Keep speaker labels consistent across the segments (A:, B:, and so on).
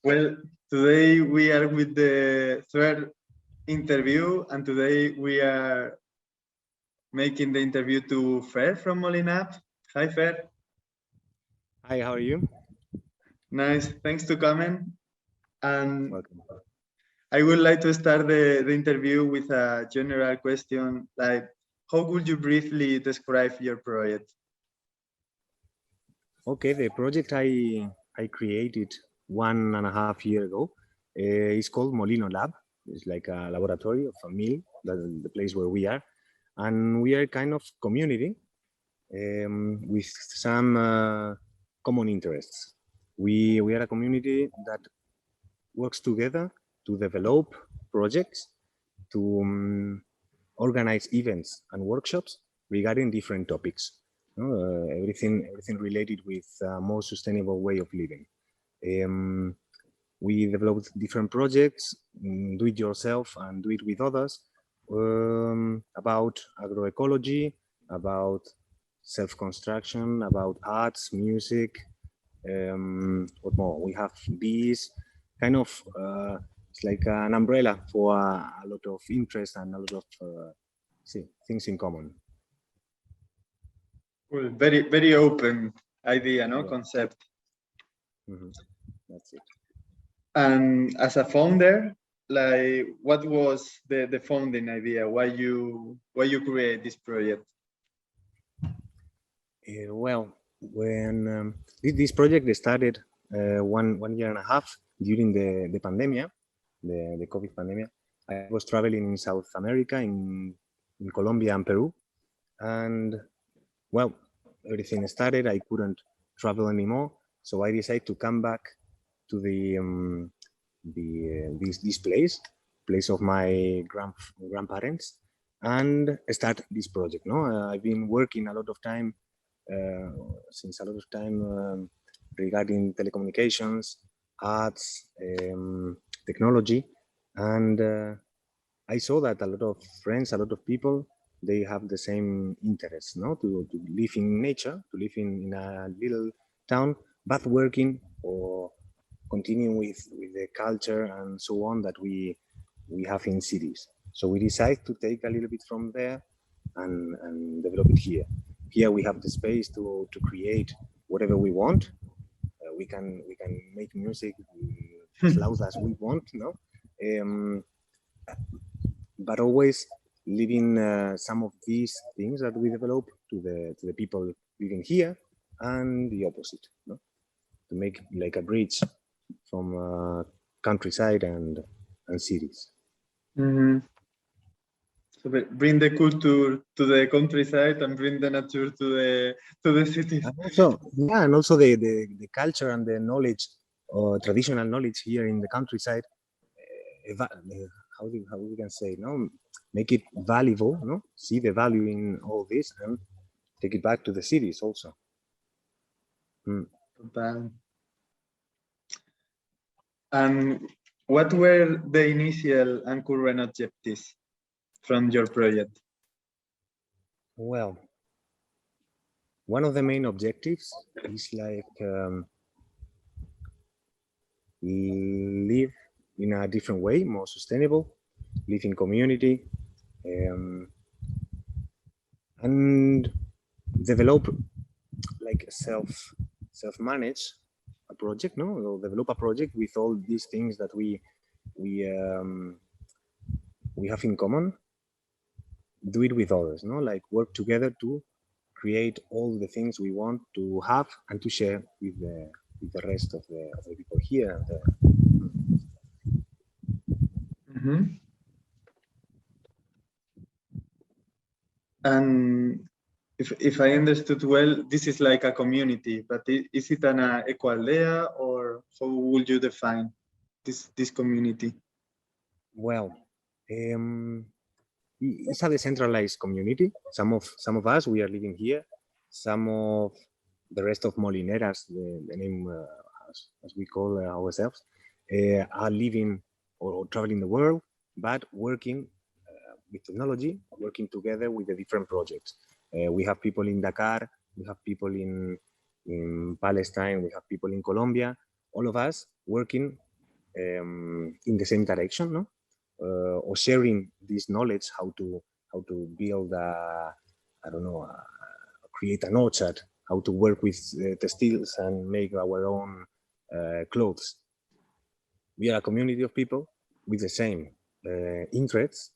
A: Well, today we are with the third interview, and today we are making the interview to Fer from Molinolab. Hi, Fer.
B: Hi, how are you?
A: Nice. Thanks to coming. And
B: Welcome.
A: I would like to start the interview with a general question, like, how would you briefly describe your project?
B: Okay, the project I created 1.5 years ago is called Molinolab. It's like a laboratory of a mill, that's the place where we are. And we are kind of community with some common interests. We are a community that works together to develop projects, to organize events and workshops regarding different topics. Everything related with a more sustainable way of living. We developed different projects, do it yourself and do it with others, about agroecology, about self-construction, about arts, music. What more? We have bees, kind of, it's like an umbrella for a lot of interest and a lot of things in common.
A: Well, very open idea, no?
B: Yeah.
A: Concept.
B: Mm-hmm. That's it.
A: And as a founder, like, what was the founding idea? Why you create this project?
B: Well, when this project started 1.5 years during the pandemic, the COVID pandemic, I was traveling in South America, in Colombia and Peru, and well, everything started. I couldn't travel anymore, so I decided to come back to this place of my grandparents, and start this project. I've been working a lot of time since a lot of time regarding telecommunications, arts, technology, and I saw that a lot of friends, a lot of people, they have the same interests, to live in nature, to live in a little town, but working or continuing with the culture and so on that we have in cities. So we decided to take a little bit from there and develop it here. Here we have the space to create whatever we want. We can make music as loud as we want, but always leaving some of these things that we develop to the people living here, and the opposite, to make like a bridge from countryside and cities.
A: Mm-hmm. So bring the culture to the countryside and bring the nature to the cities.
B: And also the culture and the knowledge, or traditional knowledge here in the countryside. How we can say, make it valuable, see the value in all this and take it back to the cities also.
A: And what were the initial and current objectives from your project?
B: Well, one of the main objectives is like live in a different way, more sustainable, live in community, and develop like self-manage a project, or develop a project with all these things that we have in common. Do it with others, like work together to create all the things we want to have and to share with the rest of the people here.
A: Mm-hmm. And if I understood well, this is like a community, but is it an ecoaldea, or how would you define this community?
B: Well, it's a decentralized community. Some of us, we are living here. Some of the rest of Molineras, the name as we call ourselves, are living or traveling the world, but working with technology, working together with the different projects. We have people in Dakar, we have people in Palestine, we have people in Colombia, all of us working in the same direction, no? Or sharing this knowledge, how to build I don't know, create an orchard, how to work with textiles and make our own clothes. We are a community of people with the same interests,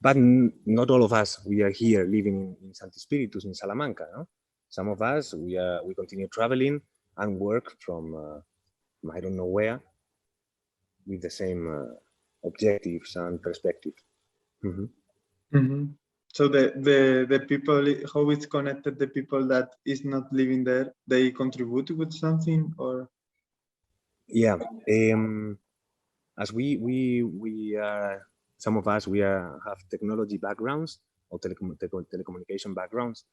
B: but not all of us. We are here living in Santi Spiritus in Salamanca. No? Some of us we continue traveling and work from I don't know where, with the same objectives and perspective. Mm-hmm.
A: Mm-hmm. So the people, how it's connected, the people that is not living there, they contribute with something, or?
B: Yeah, as we are, some of us have technology backgrounds or telecommunication backgrounds.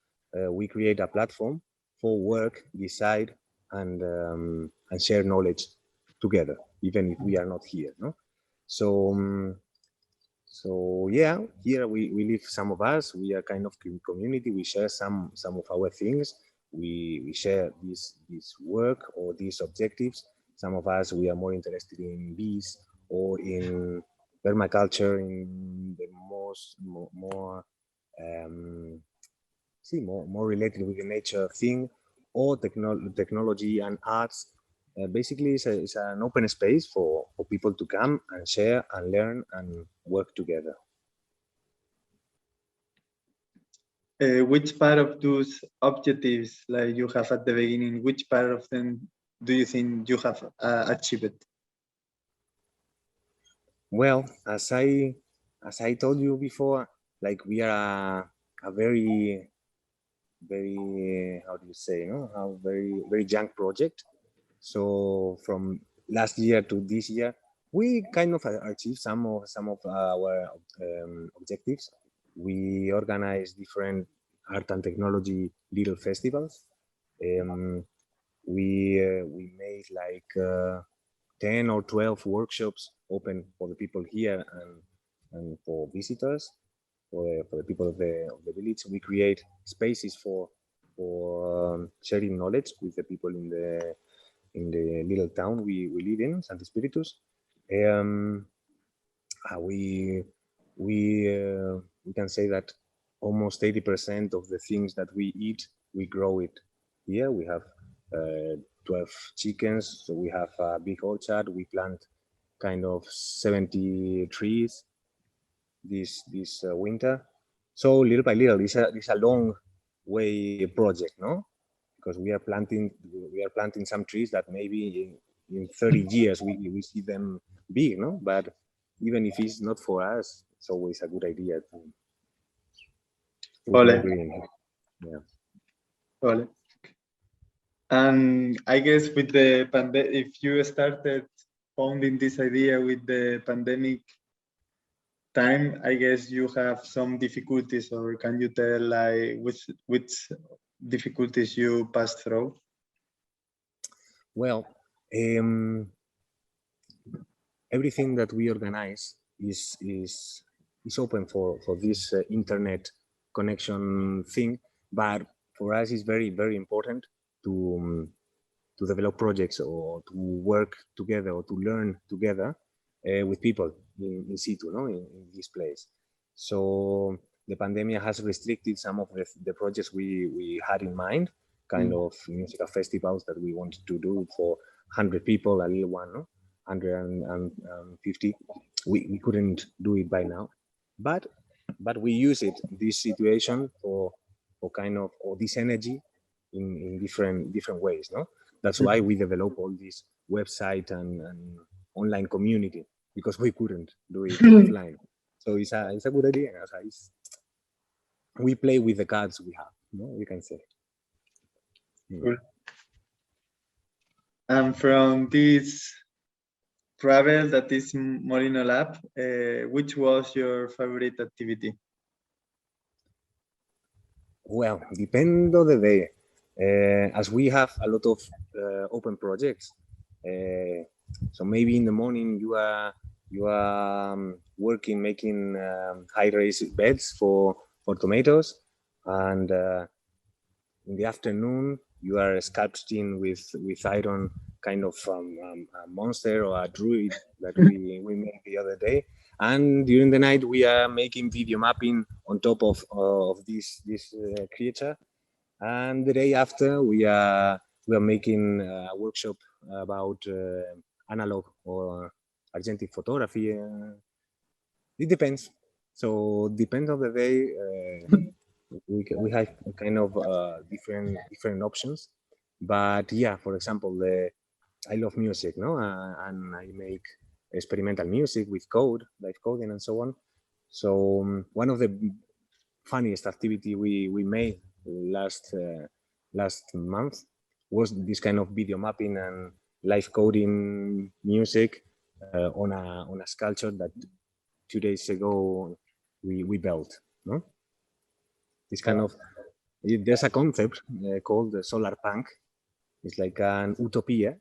B: We create a platform for work, decide, and share knowledge together, even if we are not here. No, so yeah, here we live. Some of us, we are kind of community. We share some of our things. We share this work or these objectives. Some of us, we are more interested in bees or in permaculture, in the more related with the nature thing, or technology and arts. Basically, it's an open space for people to come and share and learn and work together.
A: Which part of those objectives, like you have at the beginning, which part of them do you think you have achieved?
B: Well, as I told you before, like we are a very how do you say, no? A very young project. So from last year to this year, we kind of achieved some of our objectives. We organized different art and technology little festivals. We made like 10 or 12 workshops open for the people here and for visitors, for the people of the village. We create spaces for sharing knowledge with the people in the little town we live in, Santi Spiritus. We can say that almost 80% of the things that we eat, we grow it here. We have 12 chickens, so we have a big orchard. We plant kind of 70 trees this winter. So little by little, it's a long way project, no? Because we are planting some trees that maybe in 30 years we see them big, no? But even if it's not for us, it's always a good idea to
A: Ole.
B: green. Yeah.
A: Ole. And I guess with the pandemic, if you started founding this idea with the pandemic time, I guess you have some difficulties, or can you tell like which difficulties you passed through?
B: Well, everything that we organize is open for this internet connection thing, but for us it's very important to develop projects or to work together or to learn together with people in situ, no, in this place. So the pandemic has restricted some of the projects we had in mind, kind of musical festivals that we wanted to do for 100 people, a little one, no? 150. We couldn't do it by now, but we use this situation for kind of, or this energy in different ways, no? That's why we develop all this website and online community, because we couldn't do it offline. So it's a good idea. We play with the cards we have, no? We can say.
A: Cool. And from this travel that is Molinolab, which was your favorite activity?
B: Well, depend on the day. As we have a lot of open projects, so maybe in the morning you are working, making high-raised beds for tomatoes, and in the afternoon you are sculpting with iron kind of a monster or a druid that we made the other day. And during the night, we are making video mapping on top of this creature. And the day after, we are making a workshop about analog or argentic photography. It depends. So depends on the day. We have kind of different options. But yeah, for example, I love music, no, and I make experimental music with code, live coding, and so on. So one of the funniest activity we made last month was this kind of video mapping and live coding music on a sculpture that 2 days ago we built. No, this kind of there's a concept called the solar punk. It's like an utopia,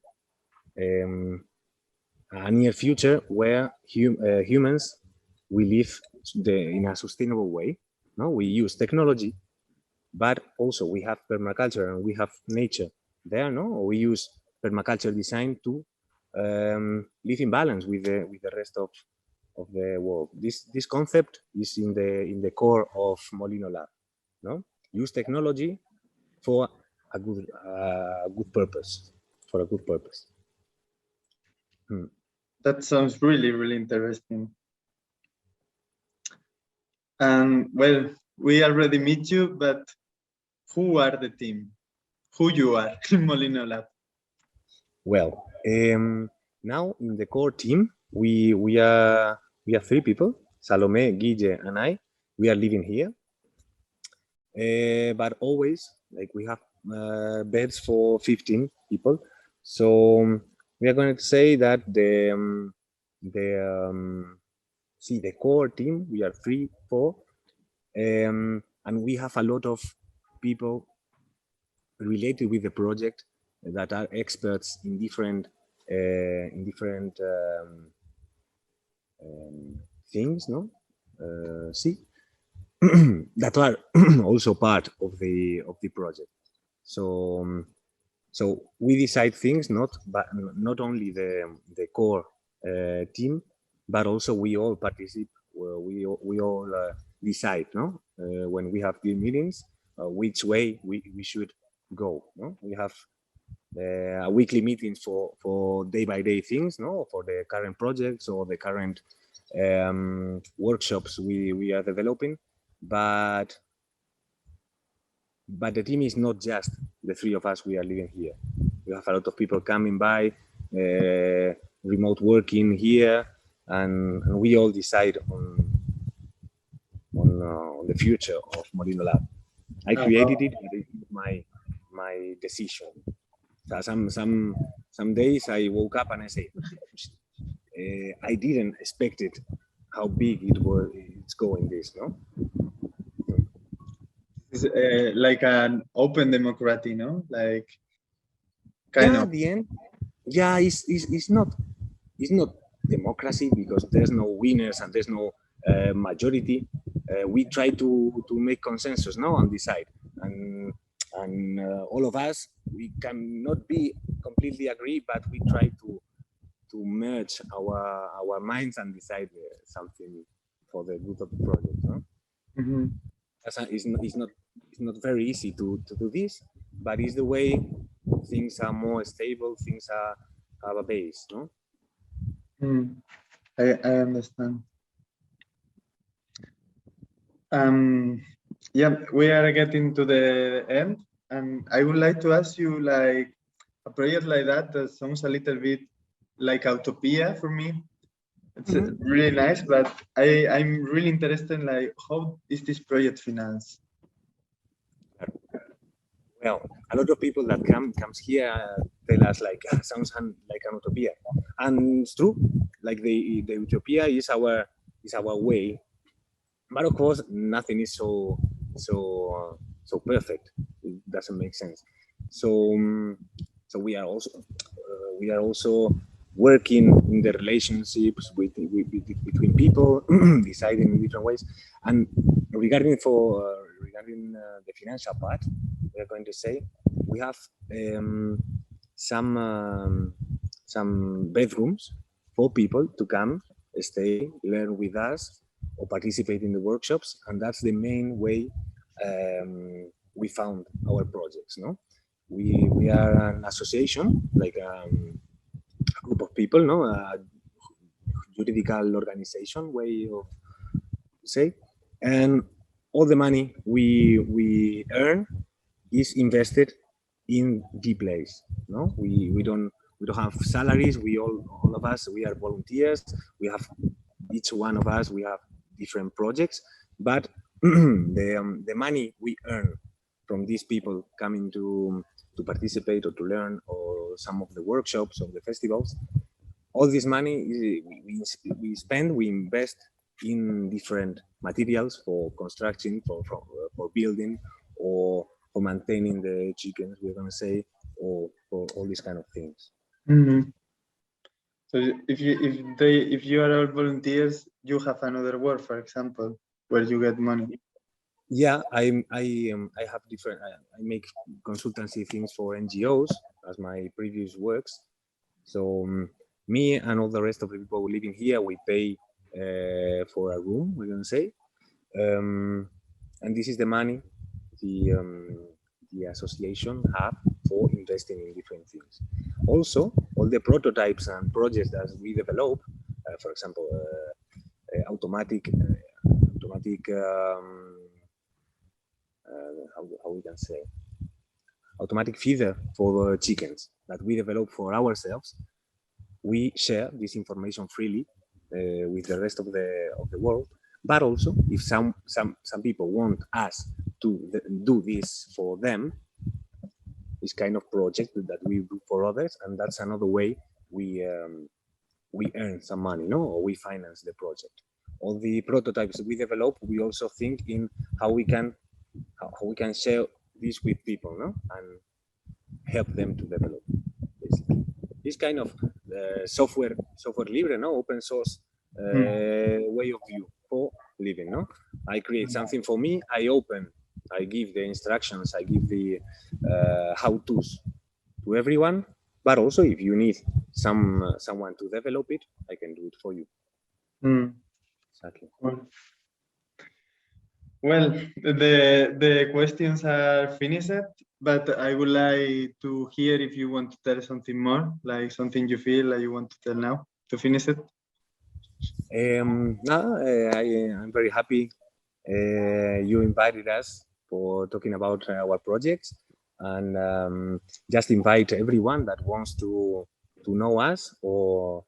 B: a near future where humans will live in a sustainable way. No, we use technology, but also we have permaculture and we have nature there. No, we use permaculture design to live in balance with the rest of the world. This concept is in the core of Molinolab. No, use technology for a good purpose. For a good purpose.
A: That sounds really, really interesting. And well, we already meet you, but who are the team? Who you are in Molinolab?
B: Well, now in the core team, we are 3 people: Salome, Guille, and I. We are living here, but always like we have beds for 15 people. So we are going to say that the core team, we are 3, 4, and we have a lot of people related with the project that are experts in different things, no? That are also part of the project. So we decide things not only the core team, but also we all participate. We all decide, no? When we have the meetings, which way we should go. No, we have a weekly meetings for day-by-day things, no, for the current projects or the current workshops we are developing, but the team is not just the 3 of us we are living here. We have a lot of people coming by, remote working here, and we all decide on the future of Molinolab. I created it, but it's my decision. So some days I woke up and I say, I didn't expect it, how big it's going this, no?
A: It's like an open democracy, no? Like kind of.
B: At the end, yeah, it's not democracy because there's no winners and there's no majority. We try to make consensus, no, on this side, and all of us, we cannot be completely agree, but we try to merge our minds and decide something for the good of the project. No?
A: Mm-hmm.
B: It's not very easy to do this, but it's the way things are more stable, things have a base. No?
A: I understand. Yeah, we are getting to the end, and I would like to ask you, like, a project like that sounds a little bit like Utopia for me. It's really nice, but I'm really interested in, like, how is this project financed?
B: Well, a lot of people that comes here tell us like sounds like an utopia, and it's true. Like the utopia is our way, but of course nothing is so perfect. It doesn't make sense. So we are also working in the relationships between people, deciding in different ways. And regarding the financial part, we are going to say we have some bedrooms for people to come, stay, learn with us, or participate in the workshops, and that's the main way we found our projects. No, we are an association, like a group of people, no, a juridical organization way of say, and all the money we earn is invested in the place. No, we don't have salaries. We all of us, we are volunteers. We have, each one of us, we have different projects, but the money we earn from these people coming to participate or to learn, or some of the workshops or the festivals, all this money we spend, we invest in different materials for construction, for building, or for maintaining the chickens, we're going to say, or for all these kind of things.
A: Mm-hmm. So if you are all volunteers, you have another work, for example, where you get money.
B: Yeah, I have different. I make consultancy things for NGOs as my previous works. So me and all the rest of the people living here, we pay for a room, we're gonna say, and this is the money the association have for investing in different things. Also, all the prototypes and projects that we develop, for example, automatic how we can say, automatic feeder for chickens that we develop for ourselves. We share this information freely with the rest of the world. But also, if some people want us to do this for them, this kind of project that we do for others, and that's another way we earn some money, no, or we finance the project. All the prototypes we develop, we also think in how we can share this with people, no, and help them to develop. Basically, this kind of software libre, no, open source way of view for living, no. I create something for me, I give the instructions, I give the how-tos to everyone, but also if you need someone to develop it, I can do it for you. Exactly.
A: Well, the questions are finished, but I would like to hear if you want to tell something more, like something you feel like you want to tell now to finish it.
B: No, I'm very happy you invited us for talking about our projects, and just invite everyone that wants to know us or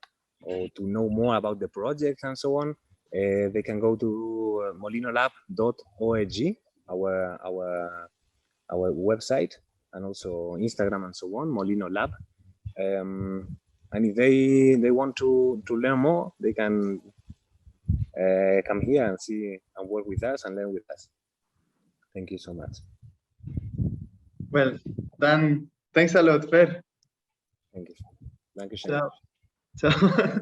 B: to know more about the projects and so on. They can go to molinolab.org, our website, and also Instagram and so on, Molinolab. And if they want to learn more, they can come here and see and work with us and learn with us. Thank you so much.
A: Well, then, thanks a lot, Fer.
B: Thank you. Thank you.
A: Ciao. Ciao.